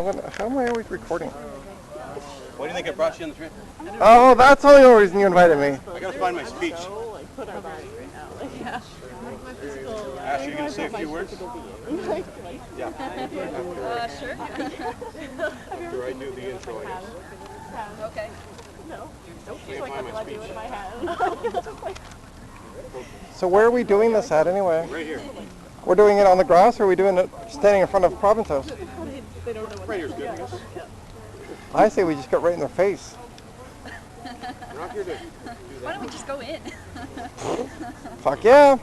How am I always recording? Why do you think I brought you on the trip? Oh, that's the only reason you invited me. I gotta find my speech. Ash, you gonna say a few words? Yeah. Sure. After I do the intro, I guess. Okay. So where are we doing this at anyway? Right here. We're doing it on the grass, or are we doing it standing in front of Province House? Right here's good, I guess. I say we just got right in their face. We're not here to do Why that. don't we just go in? Fuck yeah.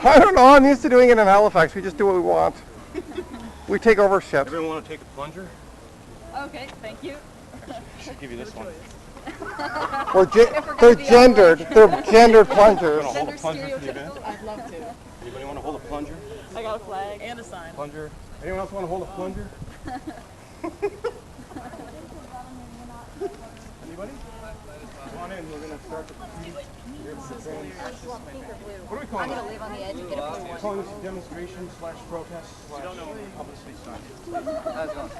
I don't know, I'm used to doing it in Halifax. We just do what we want. We take over shit. Everyone want to take a plunger? Okay, thank you. I should give you this one. They're gendered. They're gendered plungers. Want to hold a plunger for the event? I'd love to. Anybody want to hold a plunger? I got a flag and a sign. Plunger. Anyone else want to hold a plunger? Anybody? Come on in. We're going to start the procedure. What are we calling it? Live on the edge and get a blue one. Calling this a demonstration / protest / publicity stunt. How's it going?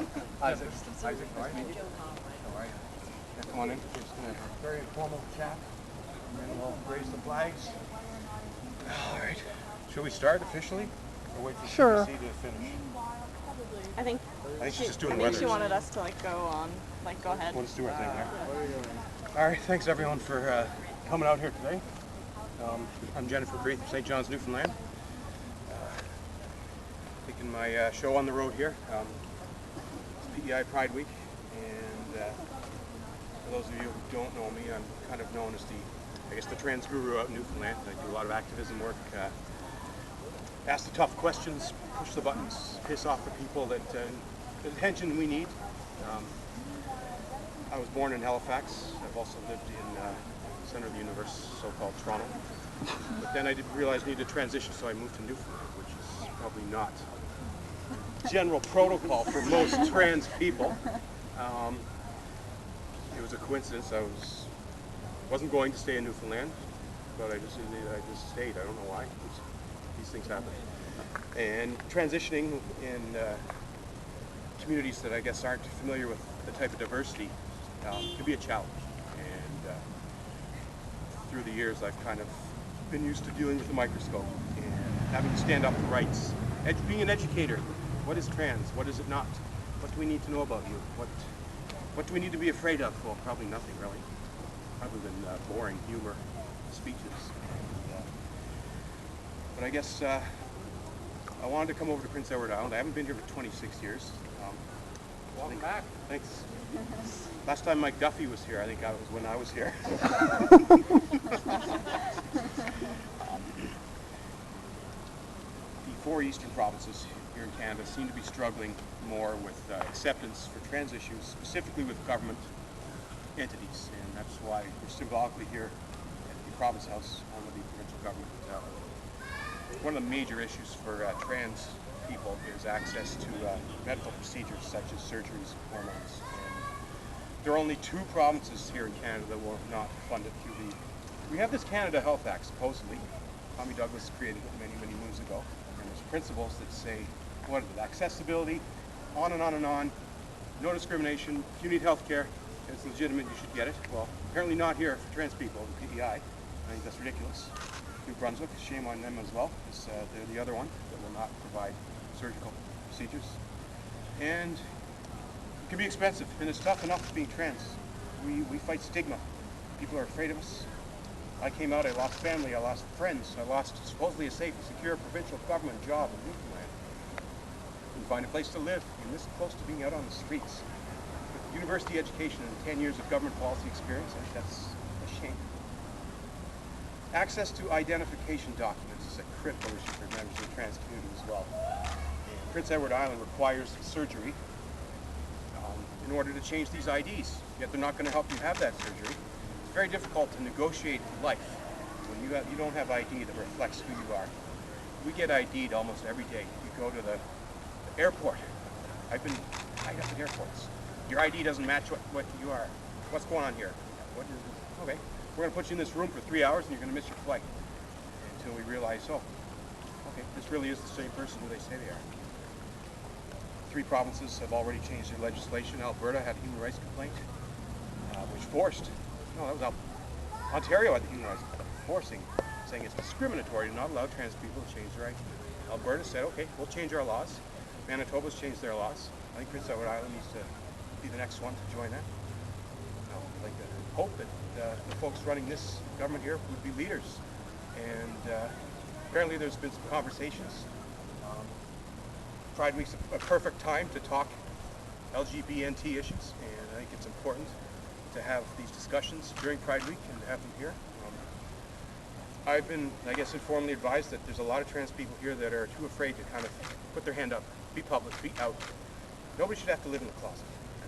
Isaac. Isaac, all right? How are you? Yeah, come on in. We're just going to have a very informal chat, and then we'll raise the flags. All right. Should we start officially, or wait for Sure. CBC to finish? I think she's just doing I the think weather. she wanted us to go on, go ahead. We'll just do our thing there. All right. Thanks everyone for coming out here today. I'm Jennifer McCreath of St. John's, Newfoundland. Taking my show on the road here. It's PEI Pride Week, and for those of you who don't know me, I'm kind of known as the trans guru out in Newfoundland. I do a lot of activism work, ask the tough questions, push the buttons, piss off the people that the attention we need. I was born in Halifax. I've also lived in the center of the universe, so-called Toronto. But then I did realize I needed to transition, so I moved to Newfoundland, which is probably not general protocol for most trans people. It was a coincidence. I wasn't going to stay in Newfoundland, but I just stayed. I don't know why. These things happen. And transitioning in communities that I guess aren't familiar with the type of diversity can be a challenge. And through the years, I've kind of been used to dealing with the microscope and having to stand up for rights. Being an educator, what is trans? What is it not? What do we need to know about you? What do we need to be afraid of? Well, probably nothing really, other than boring humor speeches. But I guess I wanted to come over to Prince Edward Island. I haven't been here for 26 years. Welcome back. Thanks. Last time Mike Duffy was here, I think that was when I was here. The 4 eastern provinces here in Canada seem to be struggling more with acceptance for trans issues, specifically with government entities, and that's why we're symbolically here at the Province House on the provincial government. One of the major issues for trans people is access to medical procedures such as surgeries and hormones. And there are only 2 provinces here in Canada that will not fund it through the... We have this Canada Health Act, supposedly. Tommy Douglas created it many, many moons ago. And there's principles that say, what is it, accessibility, on and on and on, no discrimination, if you need health care, it's legitimate, you should get it. Well, apparently not here for trans people, the PEI. I think that's ridiculous. New Brunswick, shame on them as well, because they're the other one that will not provide surgical procedures. And it can be expensive, and it's tough enough being trans. We fight stigma. People are afraid of us. I came out, I lost family, I lost friends, I lost supposedly a safe and secure provincial government job in Newfoundland. Couldn't find a place to live, and this close to being out on the streets. With university education and 10 years of government policy experience, I think that's a shame. Access to identification documents is a critical issue for members of the trans community as well. And Prince Edward Island requires surgery in order to change these IDs, yet they're not going to help you have that surgery. It's very difficult to negotiate life when you don't have ID that reflects who you are. We get ID'd almost every day. You go to the airport. I've been tied up at airports. Your ID doesn't match what you are. What's going on here? Okay. We're going to put you in this room for 3 hours and you're going to miss your flight until we realize, oh, okay, this really is the same person who they say they are. 3 provinces have already changed their legislation. Alberta had a human rights complaint, which forced, no, that was Ontario had the human rights complaint, forcing, saying it's discriminatory to not allow trans people to change their identity. Alberta said, okay, we'll change our laws. Manitoba's changed their laws. I think Prince Edward Island needs to be the next one to join that. I'd like to hope that the folks running this government here would be leaders. And apparently there's been some conversations. Pride Week's a perfect time to talk LGBT issues, and I think it's important to have these discussions during Pride Week and to have them here. I've been, I guess, informally advised that there's a lot of trans people here that are too afraid to kind of put their hand up, be public, be out. Nobody should have to live in the closet. I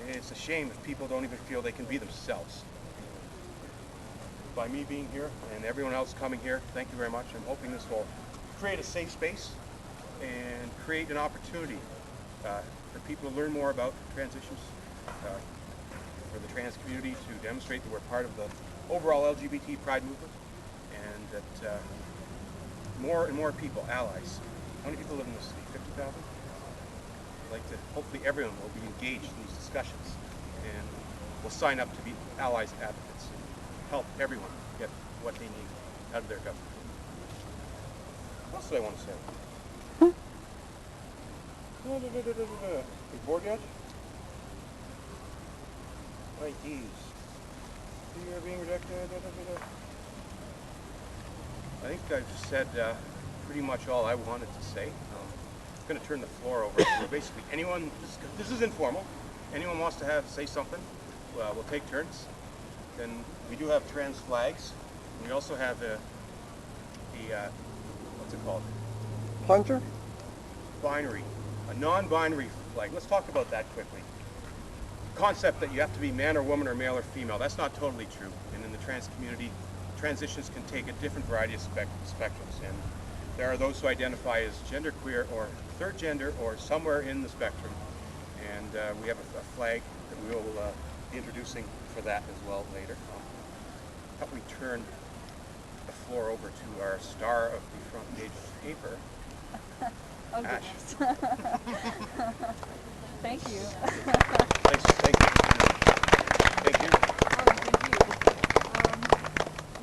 mean, it's a shame if people don't even feel they can be themselves. By me being here and everyone else coming here, thank you very much. I'm hoping this will create a safe space and create an opportunity for people to learn more about trans issues, for the trans community to demonstrate that we're part of the overall LGBT pride movement, and that more and more people, allies. How many people live in this city? 50,000? I'd like to, hopefully everyone will be engaged in these discussions and will sign up to be allies and advocates and help everyone get what they need out of their government. What else do I want to say? You bored yet? IDs. You're being rejected. I think I've said pretty much all I wanted to say. I'm going to turn the floor over to basically anyone. This is informal. Anyone wants to say something, we'll take turns. Then we do have trans flags. We also have a what's it called? Plunger? Binary. A non-binary flag. Let's talk about that quickly. Concept that you have to be man or woman or male or female. That's not totally true. And in the trans community, transitions can take a different variety of spectrums. And there are those who identify as genderqueer or third gender or somewhere in the spectrum. And we have a flag that we will be introducing for that as well later. How about we turn the floor over to our star of the front page of the paper, Oh, Ash. goodness. Thank you. Thanks, thank you. Thank you. Oh, thank you.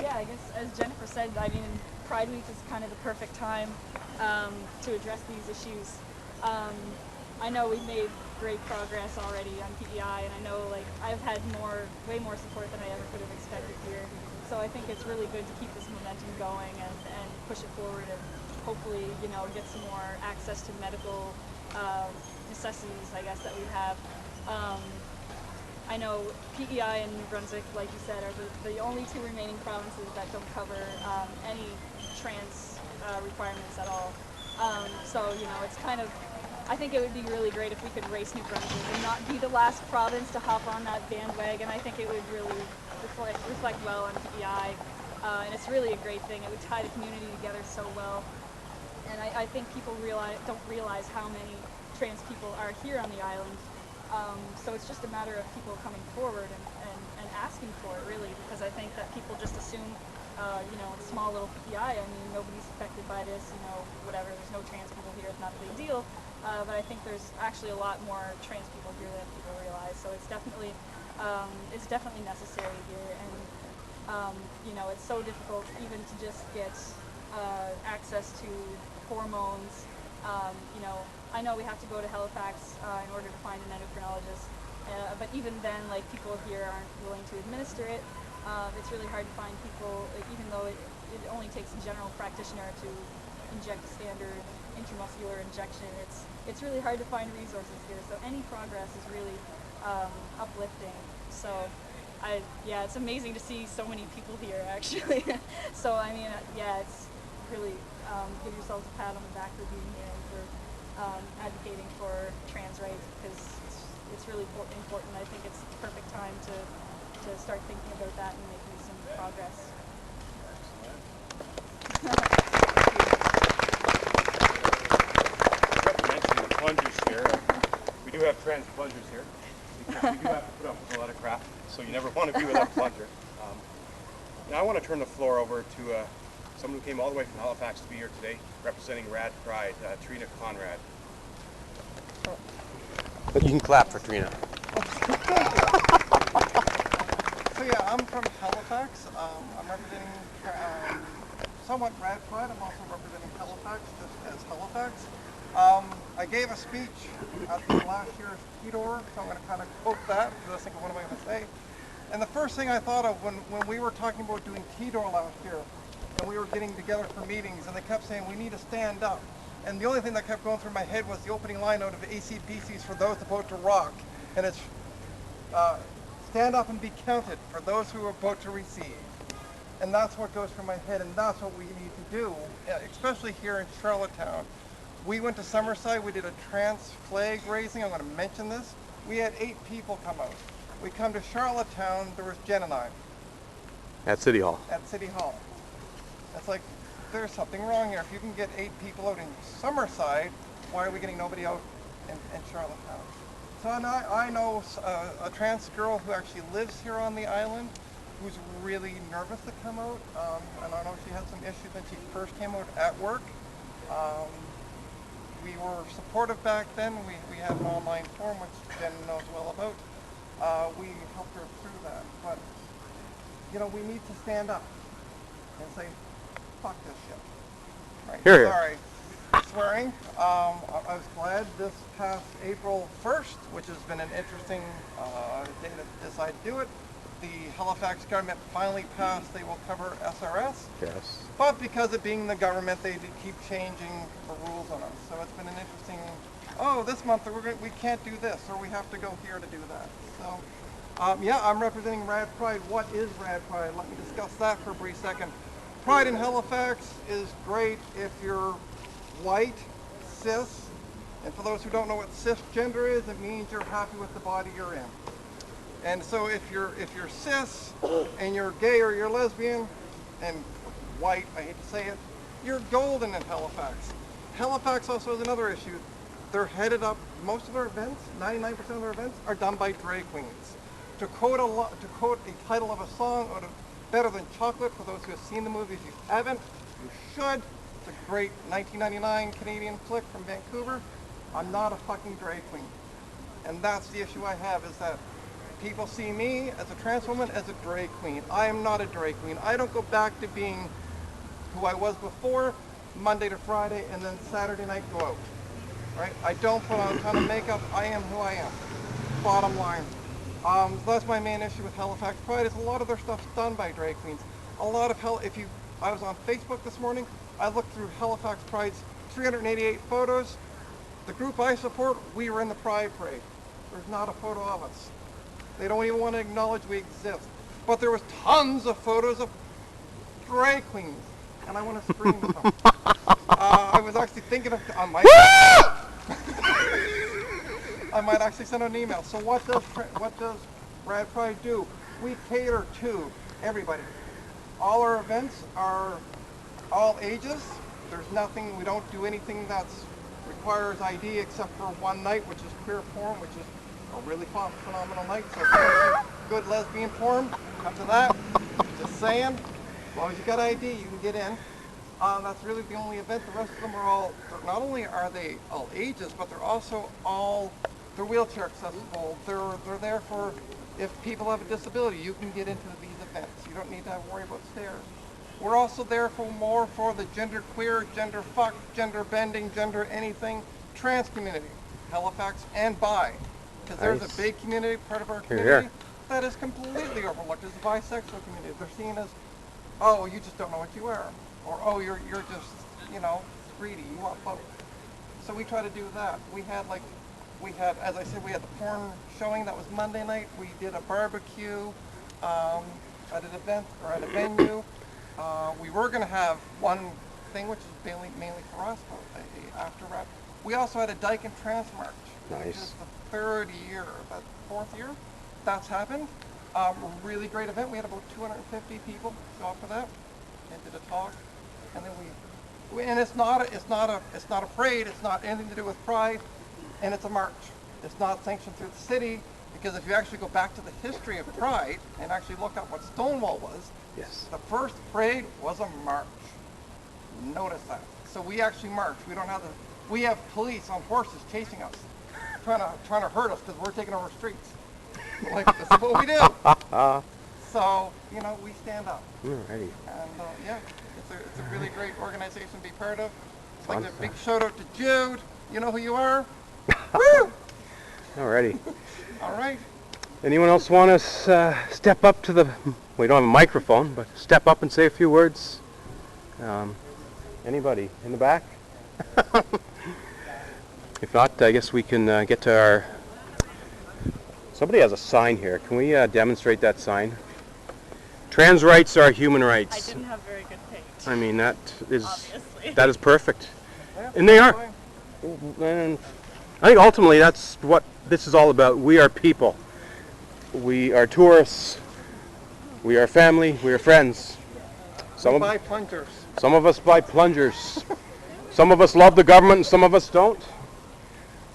Yeah, I guess as Jennifer said, I mean, Pride Week is kind of the perfect time to address these issues. I know we've made great progress already on PEI, and I know like I've had way more support than I ever could have expected here. So I think it's really good to keep this momentum going and push it forward, and hopefully, you know, get some more access to medical necessities, I guess, that we have. I know PEI and New Brunswick, like you said, are the only 2 remaining provinces that don't cover any trans requirements at all. So, you know, it's kind of, I think it would be really great if we could race New Brunswick and not be the last province to hop on that bandwagon. I think it would really reflect well on PEI, and it's really a great thing. It would tie the community together so well. And I think people don't realize how many trans people are here on the island. So it's just a matter of people coming forward and asking for it, really, because I think that people just assume, you know, it's small little PEI, I mean, nobody's affected by this, you know, whatever, there's no trans people here, it's not a big deal. But I think there's actually a lot more trans people here than people realize, so it's definitely necessary here. And, you know, it's so difficult even to just get access to hormones. You know, I know we have to go to Halifax in order to find an endocrinologist, but even then, like, people here aren't willing to administer it. It's really hard to find people, like, even though it only takes a general practitioner to inject a standard intramuscular injection. It's really hard to find resources here. So any progress is really uplifting. So yeah, it's amazing to see so many people here, actually. So I mean, yeah, it's really give yourselves a pat on the back for being here and for advocating for trans rights, because it's really important. I think it's the perfect time to start thinking about that and making some progress. Plungers here. We do have trans plungers here. Because we do have to put up with a lot of crap, so you never want to be without a plunger. Now I want to turn the floor over to someone who came all the way from Halifax to be here today, representing Rad Pride, Trina Conrad. But you can clap for Trina. So yeah, I'm from Halifax. I'm representing somewhat Rad Pride. I'm also representing Halifax, just as Halifax. I gave a speech at the last year's Keydor, so I'm going to kind of quote that because I was thinking, what am I going to say? And the first thing I thought of when we were talking about doing Keydor last year, and we were getting together for meetings, and they kept saying, we need to stand up. And the only thing that kept going through my head was the opening line out of ACDC's For Those About to Rock. And it's stand up and be counted for those who are about to receive. And that's what goes through my head, and that's what we need to do, especially here in Charlottetown. We went to Summerside, we did a trans flag raising. I'm going to mention this. We had 8 people come out. We come to Charlottetown, there was Jenn and I. At City Hall. At City Hall. It's like, there's something wrong here. If you can get 8 people out in Summerside, why are we getting nobody out in Charlottetown? So and I know a trans girl who actually lives here on the island who's really nervous to come out. And I know she had some issues when she first came out at work. We were supportive back then. We had an online forum, which Jenn knows well about. We helped her through that. But, you know, we need to stand up and say, fuck this shit. Right? Here, here. Sorry. Swearing. I was glad this past April 1st, which has been an interesting day to decide to do it. The Halifax government finally passed they will cover SRS. Yes. But because of being the government, they keep changing the rules on us. So it's been an interesting, oh, this month we can't do this, or we have to go here to do that. So, yeah, I'm representing Rad Pride. What is Rad Pride? Let me discuss that for a brief second. Pride in Halifax is great if you're white, cis, and for those who don't know what cisgender is, it means you're happy with the body you're in. And so if you're cis and you're gay or you're lesbian and white, I hate to say it, you're golden in Halifax. Halifax also has another issue. They're headed up, most of their events, 99% of their events, are done by drag queens. To quote a title of a song out of Better Than Chocolate, for those who have seen the movie, if you haven't, you should. It's a great 1999 Canadian flick from Vancouver. I'm not a fucking drag queen. And that's the issue I have, is that people see me as a trans woman as a drag queen. I am not a drag queen. I don't go back to being who I was before, Monday to Friday, and then Saturday night go out. Right? I don't put on a ton of makeup. I am who I am. Bottom line. So that's my main issue with Halifax Pride, is a lot of their stuff's done by drag queens. A lot of I was on Facebook this morning. I looked through Halifax Pride's 388 photos. The group I support, we were in the Pride Parade. There's not a photo of us. They don't even want to acknowledge we exist. But there was tons of photos of drag queens, and I want to scream at them. I was actually thinking of, I might actually send an email. So what does Rad Pride do? We cater to everybody. All our events are all ages. There's nothing, we don't do anything that requires ID except for one night, which is queer porn, which is a really phenomenal night. So if you good lesbian porn, come to that. Just saying. As long as you got ID, you can get in. That's really the only event. The rest of them are all, not only are they all ages, but they're also all, they're wheelchair accessible. They're there for, if people have a disability, you can get into these events. You don't need to worry about stairs. We're also there for more for the gender queer, gender fuck, gender bending, gender anything, trans community, Halifax and bi. Because there's a big community, part of our community, that is completely overlooked, is the bisexual community. They're seen as, oh, you just don't know what you are. Or, oh, you're just, you know, greedy, you want both. So we try to do that. We had, as I said, we had the porn showing, that was Monday night. We did a barbecue at an event, or at a venue. We were going to have one thing, which is mainly for us, after rap. We also had a Dyke and Trans March, which is the 3rd year, about 4th year that's happened. A really great event. We had about 250 people show up for that and did a talk. And then and it's not a parade. It's not anything to do with Pride, and it's a march. It's not sanctioned through the city, because if you actually go back to the history of Pride and actually look up what Stonewall was, yes, the first parade was a march. notice that. So we actually march. We don't have we have police on horses chasing us, trying to hurt us because we're taking over streets. Like, this is what we do. So, you know, we stand up. Alrighty. And yeah, it's a really great organization to be part of. I'd like a big shout out to Jude. You know who you are? Woo! Alrighty. All right. Anyone else want to step up to the, we don't have a microphone, but step up and say a few words? Anybody in the back? If not, I guess we can get to our, somebody has a sign here. Can we demonstrate that sign? Trans rights are human I rights. didn't have very good paint. I mean, that is Obviously. that is perfect. Yeah, And they are. fine. And I think ultimately that's what this is all about. We are people. We are tourists. We are family. We are friends. We buy plungers. Some of us buy plungers. Some of us love the government and some of us don't.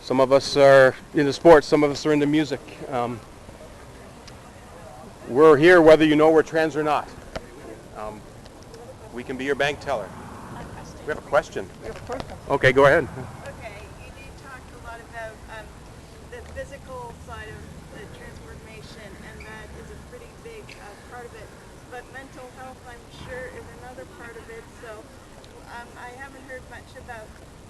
Some of us are into sports. Some of us are into music. We're here whether you know we're trans or not. We can be your bank teller. We have a question. We have a question. Okay, go ahead. Okay, you did talk a lot about the physical side of the transformation, and that is a pretty big part of it. But mental health, I'm sure, is another part of it. So I haven't heard much about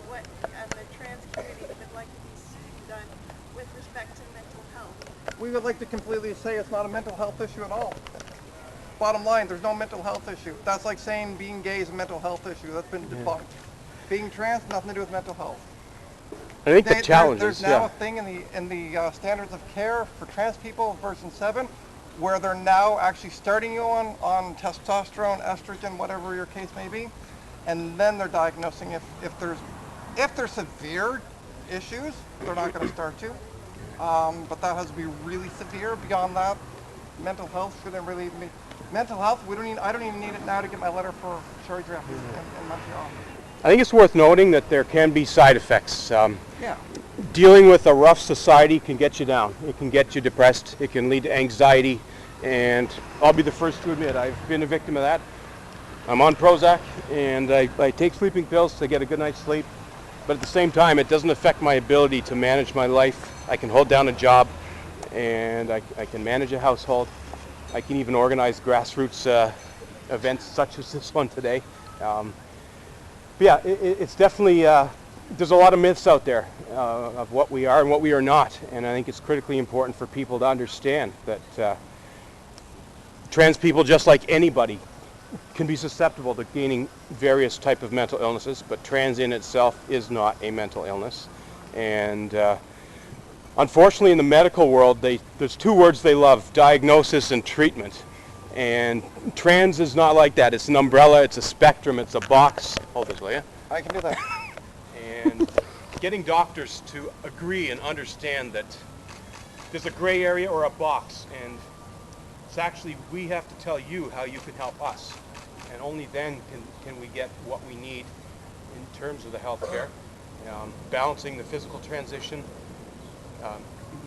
what the trans community would like to be seen done with respect to mental health. We would like to completely say it's not a mental health issue at all. Bottom line, there's no mental health issue. That's like saying being gay is a mental health issue. That's been debunked. Being trans, nothing to do with mental health. I think the challenge There's is, now yeah. a thing in the standards of care for trans people, version 7, where they're now actually starting you on testosterone, estrogen, whatever your case may be, and then they're diagnosing if there's severe issues, they're not going to start you. But that has to be really severe. Beyond that, mental health shouldn't really be. Mental health, I don't even need it now to get my letter for charge rep in Montreal. I think it's worth noting that there can be side effects. Yeah. Dealing with a rough society can get you down. It can get you depressed. It can lead to anxiety. And I'll be the first to admit I've been a victim of that. I'm on Prozac and I take sleeping pills to get a good night's sleep. But at the same time, it doesn't affect my ability to manage my life. I can hold down a job and I can manage a household. I can even organize grassroots events such as this one today. But yeah, it's definitely, there's a lot of myths out there of what we are and what we are not. And I think it's critically important for people to understand that trans people, just like anybody, can be susceptible to gaining various type of mental illnesses, but trans in itself is not a mental illness. And unfortunately in the medical world, there's two words they love: diagnosis and treatment. And trans is not like that. It's an umbrella, it's a spectrum, it's a box. Hold this, will you? I can do that. And getting doctors to agree and understand that there's a gray area or a box, and it's actually, we have to tell you how you can help us. And only then can we get what we need in terms of the health care, balancing the physical transition,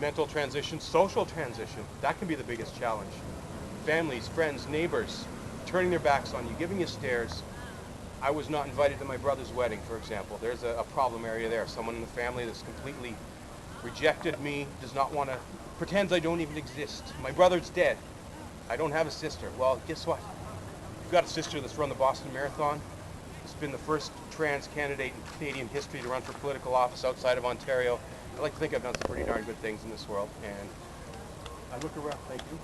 mental transition, social transition. That can be the biggest challenge. Families, friends, neighbors, turning their backs on you, giving you stares. I was not invited to my brother's wedding, for example. There's a problem area there. Someone in the family that's completely rejected me, does not want to, pretends I don't even exist. My brother's dead. I don't have a sister. Well, guess what? You've got a sister that's run the Boston Marathon. It's been the first trans candidate in Canadian history to run for political office outside of Ontario. I like to think I've done some pretty darn good things in this world. And I look around, thank you.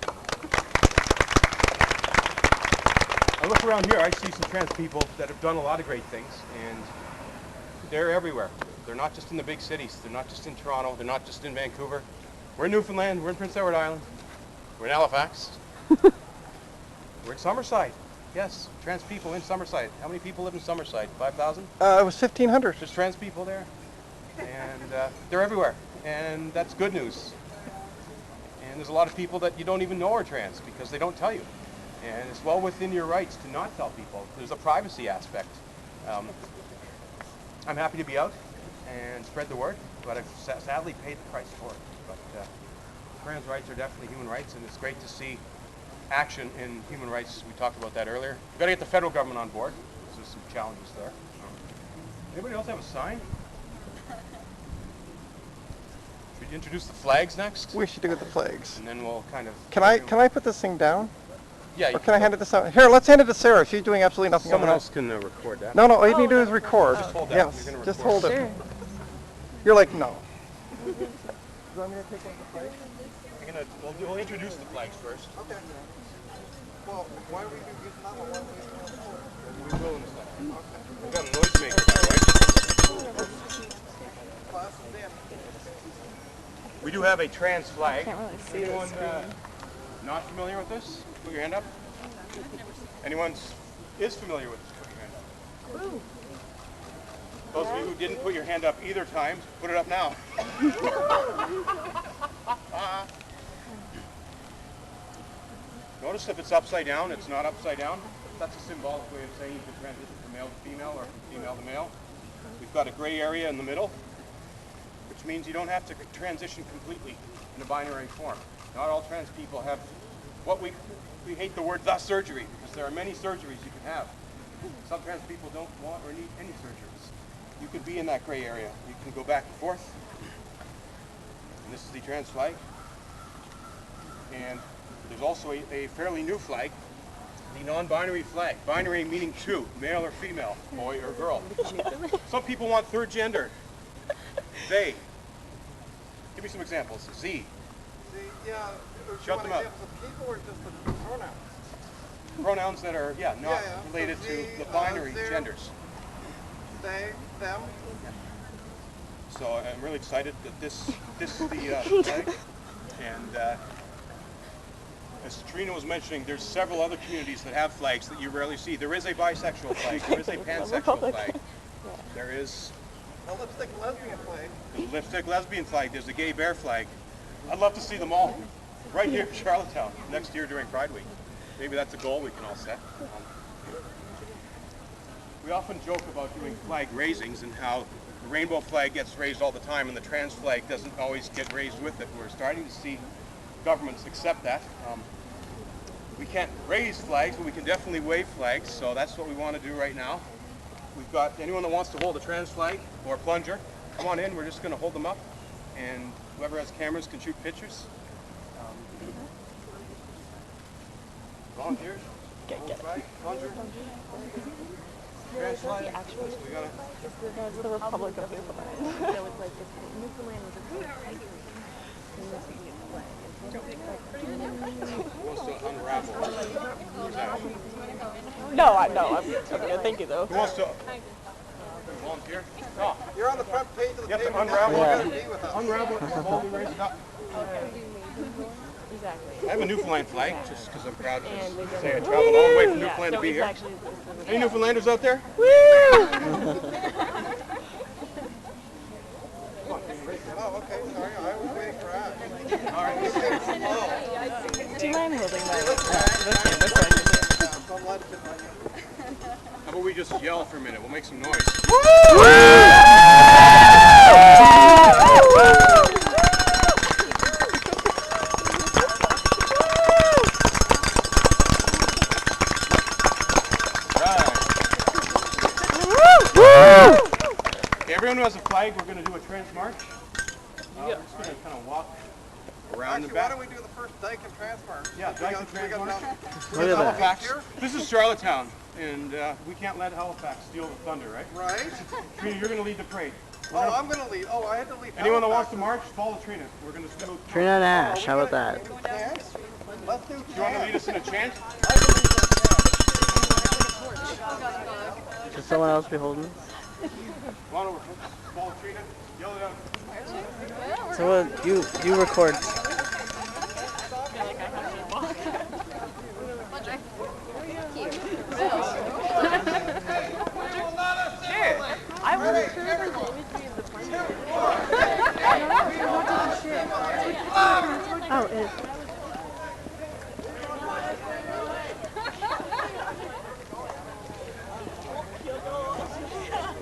I look around here, I see some trans people that have done a lot of great things, and they're everywhere. They're not just in the big cities. They're not just in Toronto. They're not just in Vancouver. We're in Newfoundland. We're in Prince Edward Island. We're in Halifax. We're in Summerside. Yes, trans people in Summerside. How many people live in Summerside? 5,000? It was 1,500. There's trans people there. And they're everywhere. And that's good news. And there's a lot of people that you don't even know are trans because they don't tell you. And it's well within your rights to not tell people. There's a privacy aspect. I'm happy to be out and spread the word, but I've sadly paid the price for it. But trans rights are definitely human rights, and it's great to see action in human rights. We talked about that earlier. We've got to get the federal government on board. This is some challenges there. Anybody else have a sign? Should we introduce the flags next? We should do the flags. And then we'll kind of... Can I put this thing down? Yeah, Or can I hand it to someone? Here, let's hand it to Sarah. She's doing absolutely nothing. someone over else can record that. there. No, all you need to do is record. Just hold that. Yes, You're gonna just record. hold it. Sure. You're like, no. Do you want me to take one of the flags? We'll introduce the flags first. Okay. Well, why are we using that one? We will in a second. We've got a noisemaker, by the way. Class is in. We do have a trans flag. Can't really see Anyone the screen. not familiar with this? Put your hand up. Anyone is familiar with this? Put your hand up. Those of you who didn't put your hand up either time, put it up now. Notice if it's upside down, it's not upside down. That's a symbolic way of saying you can transition from male to female or from female to male. We've got a gray area in the middle, which means you don't have to transition completely in a binary form. Not all trans people have what we hate the word the surgery, because there are many surgeries you can have. Some trans people don't want or need any surgeries. You could be in that gray area. You can go back and forth. And this is the trans flag. And there's also a fairly new flag, the non-binary flag. Binary meaning two, male or female, boy or girl. Some people want third gender. They. Give me some examples. Z. See, yeah. Shut them up. Examples of people or just the pronouns? Pronouns that are, not related So to Z, the binary there, genders. They, them. So I'm really excited that this is the flag. And as Trina was mentioning, there's several other communities that have flags that you rarely see. There is a bisexual flag. There is a pansexual flag. There is A lipstick lesbian flag. the lipstick lesbian flag. There's the gay bear flag. I'd love to see them all right here in Charlottetown next year during Pride Week. Maybe that's a goal we can all set. We often joke about doing flag raisings and how the rainbow flag gets raised all the time and the trans flag doesn't always get raised with it. We're starting to see governments accept that. We can't raise flags, but we can definitely wave flags, so that's what we want to do right now. We've got anyone that wants to hold a trans flag or plunger, come on in. We're just going to hold them up, and whoever has cameras can shoot pictures. Volunteers? Get Flag, plunger. Trans flag. We got It's the Republic of Newfoundland. So it's like if Newfoundland was a country, then this would be a flag. Who wants to unravel? Who's that? No, I'm good. Thank you, though. Who wants to volunteer? Oh, You're on the front page of the you have paper. to unravel Now it. you gotta be with us. Unravel it. Hold it, raise it up. Exactly. I have a Newfoundland flag, just because I'm proud to And we say I traveled a long way from Yeah, Newfoundland so to be it's here. actually Any Newfoundlanders out there? Oh, okay, sorry, I was waiting for us. All right. Do you mind holding that? Don't let it get on you. How about we just yell for a minute? We'll make some noise. Okay, everyone who has a flag, we're going to do a trans march. We're just going to kind of walk around Actually, the why back. don't we do the first dike and transfer? Yeah, dike and transfer. Look at Halifax. This is Charlottetown, and we can't let Halifax steal the thunder, right? Right? Trina, you're going to lead the parade. Oh, I'm gonna lead. Oh, I had to lead. Anyone that wants to march, follow Trina. We're going to do. Trina and Ash, how about that? Chance? Let's do You want to chance. lead us in a chant? Should someone else be holding? Come on over. Follow Trina. Yell it out. So you record. I wasn't sure if the imagery of the plane. Oh, it.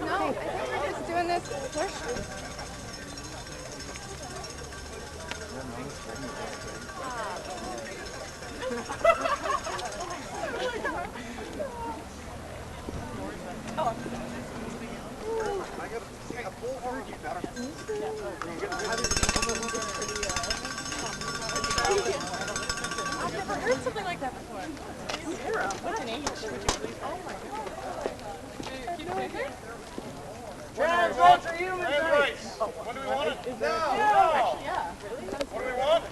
No, I think we're just doing this push. I gotta see a bullhorn would be better. I've never heard something like that before. Zero. What's an H? Oh my god. You know what it is? Trans rights are human rights. When do we want it? No. Actually, yeah. Really? What do we want?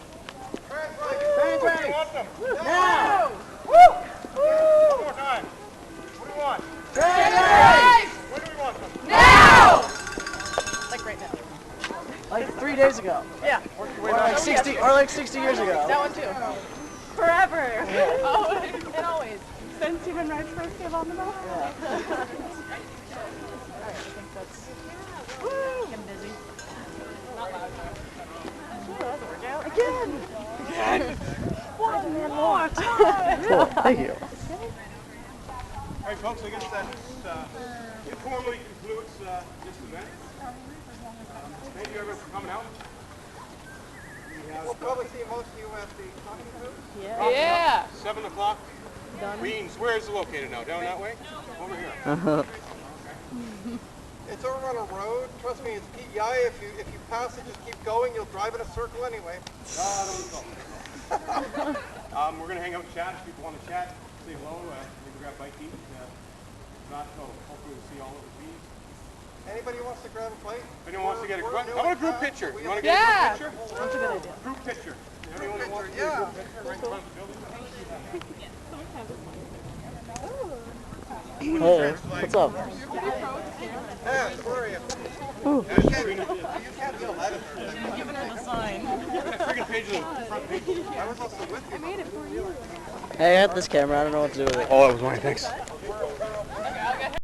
Trans rights. Trans rights. We want them. Now! One more time. What do we want? Trans rights! When do we want them? Now! Like right now. Like 3 days ago. Yeah. Or like 60 years ago. That one too. Forever. Always. And always. Since human rights first came on the map. Yeah. Alright, I think that's... Woo! I'm busy. Not loud. Sure, that's a workout. Again! One more time! Cool, thank you. All right, folks, I guess that informally concludes this event. Thank you everyone for coming out. We'll probably see most of you at the talking booth. Yeah! 7 o'clock. Queens, where is it located now? Down that way? Over here. It's over on a road. Trust me, it's PEI. If you pass it, just keep going. You'll drive in a circle anyway. We're going to hang out and chat. If people want to chat, say hello, maybe grab a bite to eat. If not, so hopefully we'll see all of the bees. Anybody who wants to grab a plate? If anyone wants to get a We're group, doing how about a group that. picture? We You want to have- get Yeah. a group picture? That's a good idea. Group picture. Anyone who wants to get a group picture right in front of the building? Hey, what's up? Yeah, where are you? You can't yell that at her. Giving her the sign. Friggin' page of the front page. I was also with you. Hey, I had this camera. I don't know what to do with it. Oh, that was mine. Thanks.